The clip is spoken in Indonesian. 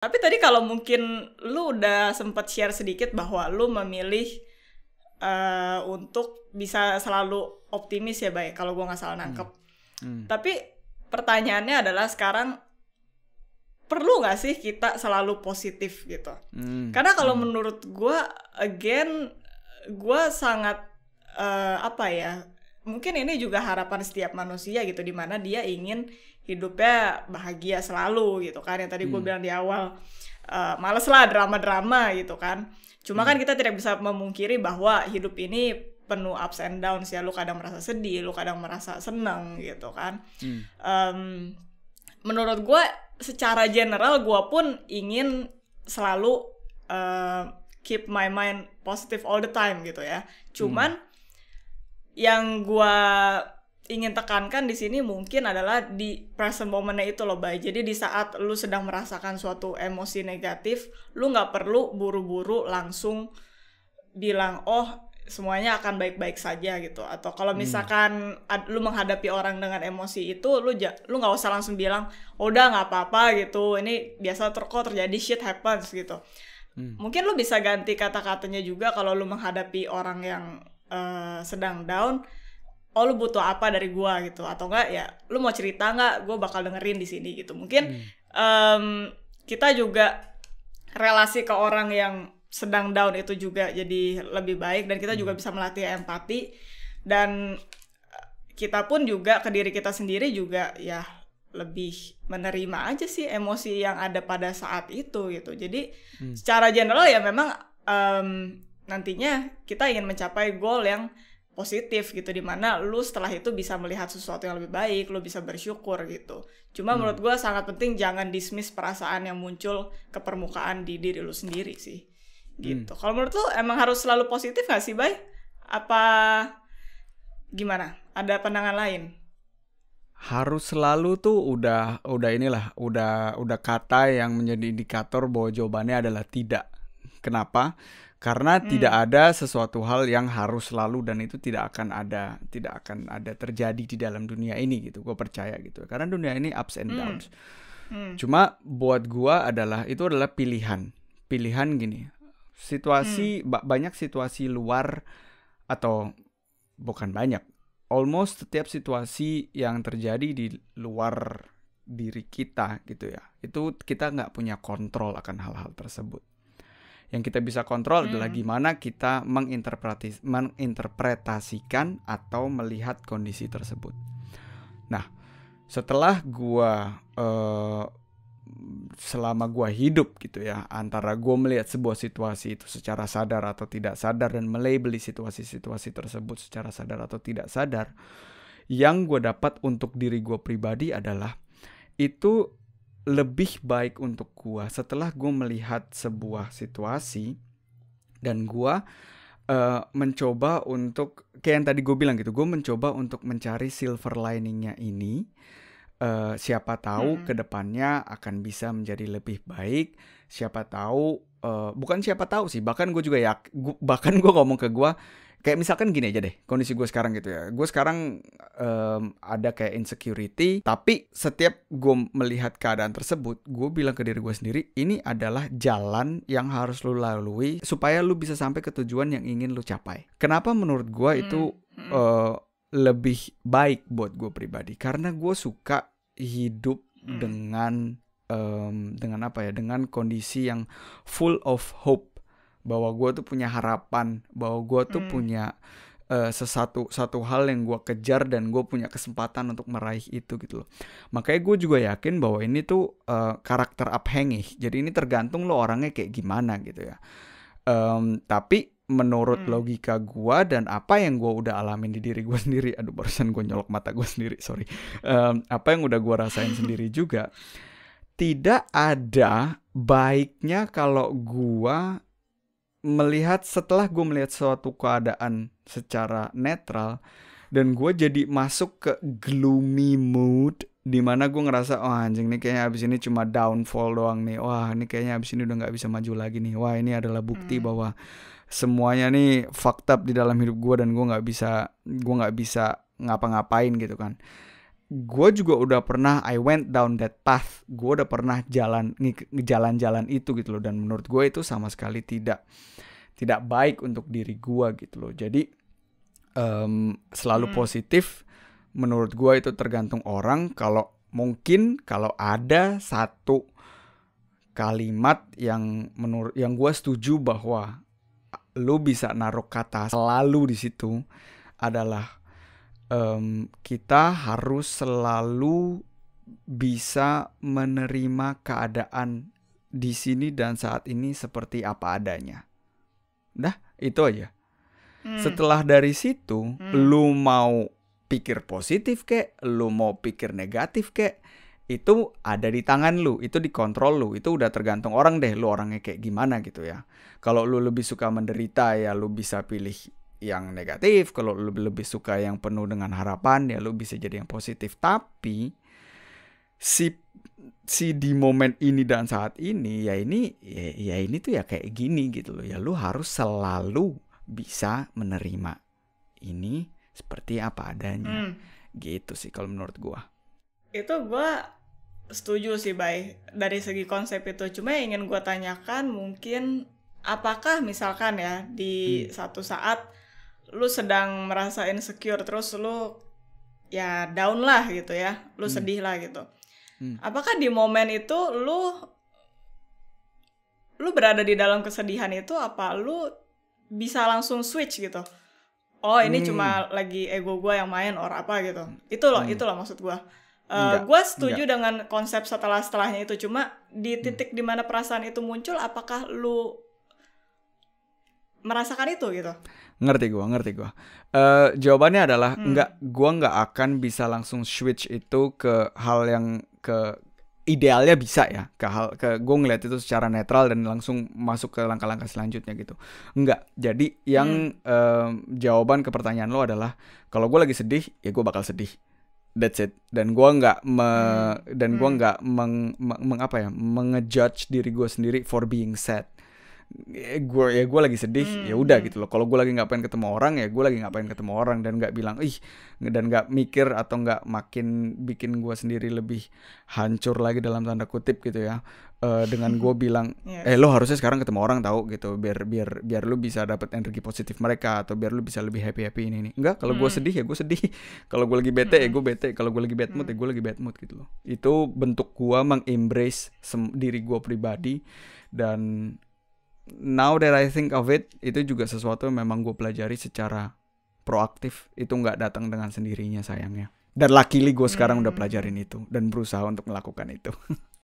Tapi tadi kalau mungkin lu udah sempat share sedikit bahwa lu memilih untuk bisa selalu optimis ya, Bay, kalau gue nggak salah nangkep. Tapi pertanyaannya adalah sekarang, perlu nggak sih kita selalu positif gitu? Karena kalau menurut gue, again, gue sangat mungkin ini juga harapan setiap manusia gitu, dimana dia ingin hidupnya bahagia selalu gitu kan, yang tadi gue bilang di awal, males lah drama-drama gitu kan. Cuma kan kita tidak bisa memungkiri bahwa hidup ini penuh ups and downs ya, lu kadang merasa sedih, lu kadang merasa seneng gitu kan. Menurut gue secara general gue pun ingin selalu keep my mind positive all the time gitu ya. Cuman yang gue ingin tekankan di sini mungkin adalah di present momentnya itu loh, Bay. Jadi di saat lu sedang merasakan suatu emosi negatif, lu nggak perlu buru-buru langsung bilang oh semuanya akan baik-baik saja gitu. Atau kalau misalkan lu menghadapi orang dengan emosi itu, lu nggak usah langsung bilang oh, udah nggak apa-apa gitu, ini biasa kok terjadi, shit happens gitu. Mungkin lu bisa ganti kata-katanya juga kalau lu menghadapi orang yang sedang down. Oh, lu butuh apa dari gua gitu, atau enggak ya lu mau cerita nggak, gua bakal dengerin di sini gitu. Mungkin kita juga relasi ke orang yang sedang down itu juga jadi lebih baik, dan kita juga bisa melatih empati, dan kita pun juga ke diri kita sendiri juga ya lebih menerima aja sih emosi yang ada pada saat itu gitu. Jadi secara general ya memang nantinya kita ingin mencapai goal yang positif gitu, dimana lu setelah itu bisa melihat sesuatu yang lebih baik, lu bisa bersyukur gitu. Cuma menurut gue sangat penting jangan dismiss perasaan yang muncul ke permukaan di diri lu sendiri sih gitu. Kalau menurut lu emang harus selalu positif gak sih, Bay? Apa gimana? Ada pandangan lain? Harus selalu tuh udah kata yang menjadi indikator bahwa jawabannya adalah tidak. Kenapa? Karena tidak ada sesuatu hal yang harus selalu, dan itu tidak akan ada terjadi di dalam dunia ini gitu. Gue percaya gitu. Karena dunia ini ups and downs. Cuma buat gue itu adalah pilihan. Pilihan gini. Situasi banyak situasi luar, atau bukan banyak. Almost setiap situasi yang terjadi di luar diri kita gitu ya. Itu kita nggak punya kontrol akan hal-hal tersebut. Yang kita bisa kontrol adalah gimana kita menginterpretasikan atau melihat kondisi tersebut. Nah, setelah selama gua hidup gitu ya, antara gua melihat sebuah situasi itu secara sadar atau tidak sadar, dan melabeli situasi-situasi tersebut secara sadar atau tidak sadar, yang gua dapat untuk diri gua pribadi adalah itu lebih baik untuk gue setelah gue melihat sebuah situasi, dan gue mencoba untuk kayak yang tadi gue bilang gitu, gue mencoba untuk mencari silver liningnya ini. Siapa tahu kedepannya akan bisa menjadi lebih baik. Siapa tahu, bukan siapa tahu sih, bahkan gue juga bahkan gue ngomong ke gue, kayak misalkan gini aja deh, kondisi gue sekarang gitu ya. Gue sekarang ada kayak insecurity, tapi setiap gue melihat keadaan tersebut, gue bilang ke diri gue sendiri, ini adalah jalan yang harus lu lalui supaya lu bisa sampai ke tujuan yang ingin lu capai. Kenapa menurut gue itu lebih baik buat gue pribadi? Karena gue suka hidup dengan dengan kondisi yang full of hope. Bahwa gue tuh punya harapan, bahwa gue tuh punya satu hal yang gue kejar, dan gue punya kesempatan untuk meraih itu gitu loh. Makanya gue juga yakin bahwa ini tuh karakter abhängig. Jadi ini tergantung lo orangnya kayak gimana gitu ya. Tapi menurut logika gue dan apa yang gue udah alamin di diri gue sendiri, aduh barusan gue nyolok mata gue sendiri, sorry. Apa yang udah gue rasain sendiri juga, tidak ada baiknya kalau gue setelah gue melihat suatu keadaan secara netral, dan gue jadi masuk ke gloomy mood, dimana gue ngerasa oh anjing nih kayaknya abis ini cuma downfall doang nih, wah ini kayaknya abis ini udah gak bisa maju lagi nih, wah ini adalah bukti bahwa semuanya nih fucked up di dalam hidup gue, dan gue gak bisa ngapa-ngapain gitu kan. gue juga udah pernah, I went down that path, gue udah pernah jalan-jalan itu gitu loh, dan menurut gue itu sama sekali tidak baik untuk diri gue gitu loh. Jadi selalu positif menurut gue itu tergantung orang. Kalau mungkin kalau ada satu kalimat yang gue setuju bahwa lu bisa naruh kata selalu di situ adalah kita harus selalu bisa menerima keadaan di sini dan saat ini seperti apa adanya. Dah, itu aja. Setelah dari situ, lu mau pikir positif kek, lu mau pikir negatif kek, itu ada di tangan lu, itu dikontrol lu, itu udah tergantung orang deh, lu orangnya kayak gimana gitu ya. Kalau lu lebih suka menderita ya lu bisa pilih yang negatif, kalau lu lebih suka yang penuh dengan harapan ya lu bisa jadi yang positif. Tapi si di momen ini dan saat ini ya ini tuh ya kayak gini gitu loh. Ya lu harus selalu bisa menerima ini seperti apa adanya. Gitu sih kalau menurut gua. Itu gua setuju sih, Bay, dari segi konsep itu. Cuma yang ingin gua tanyakan mungkin apakah misalkan ya di satu saat lu sedang merasa insecure, terus lu ya down lah gitu ya, lu sedih lah gitu. Apakah di momen itu lu berada di dalam kesedihan itu, apa lu bisa langsung switch gitu? Oh ini cuma lagi ego gue yang main or apa gitu. Itu loh maksud gue. Gue setuju dengan konsep setelahnya itu. Cuma di titik dimana perasaan itu muncul, apakah lu merasakan itu gitu? Ngerti gue. Jawabannya adalah gue nggak akan bisa langsung switch itu ke hal yang idealnya bisa ya, ke gue ngeliat itu secara netral dan langsung masuk ke langkah-langkah selanjutnya gitu. Enggak. Jadi yang jawaban ke pertanyaan lo adalah kalau gue lagi sedih ya gue bakal sedih. That's it. Dan gue nggak mengejudge diri gue sendiri for being sad. Gue lagi sedih ya udah gitu loh. Kalau gue lagi nggak pengen ketemu orang ya gue lagi nggak pengen ketemu orang, dan nggak bilang dan nggak mikir atau nggak makin bikin gue sendiri lebih hancur lagi dalam tanda kutip gitu ya, dengan gue bilang lo harusnya sekarang ketemu orang tahu gitu biar lu bisa dapat energi positif mereka, atau biar lu bisa lebih happy ini. Enggak, kalau gue sedih ya gue sedih, kalau gue lagi bete ya gue bete, kalau gue lagi bad mood ya gue lagi bad mood gitu loh. Itu bentuk gue mengembrace diri gue pribadi. Dan now that I think of it, itu juga sesuatu yang memang gue pelajari secara proaktif. Itu nggak datang dengan sendirinya sayangnya. Dan luckily gue sekarang udah pelajarin itu dan berusaha untuk melakukan itu.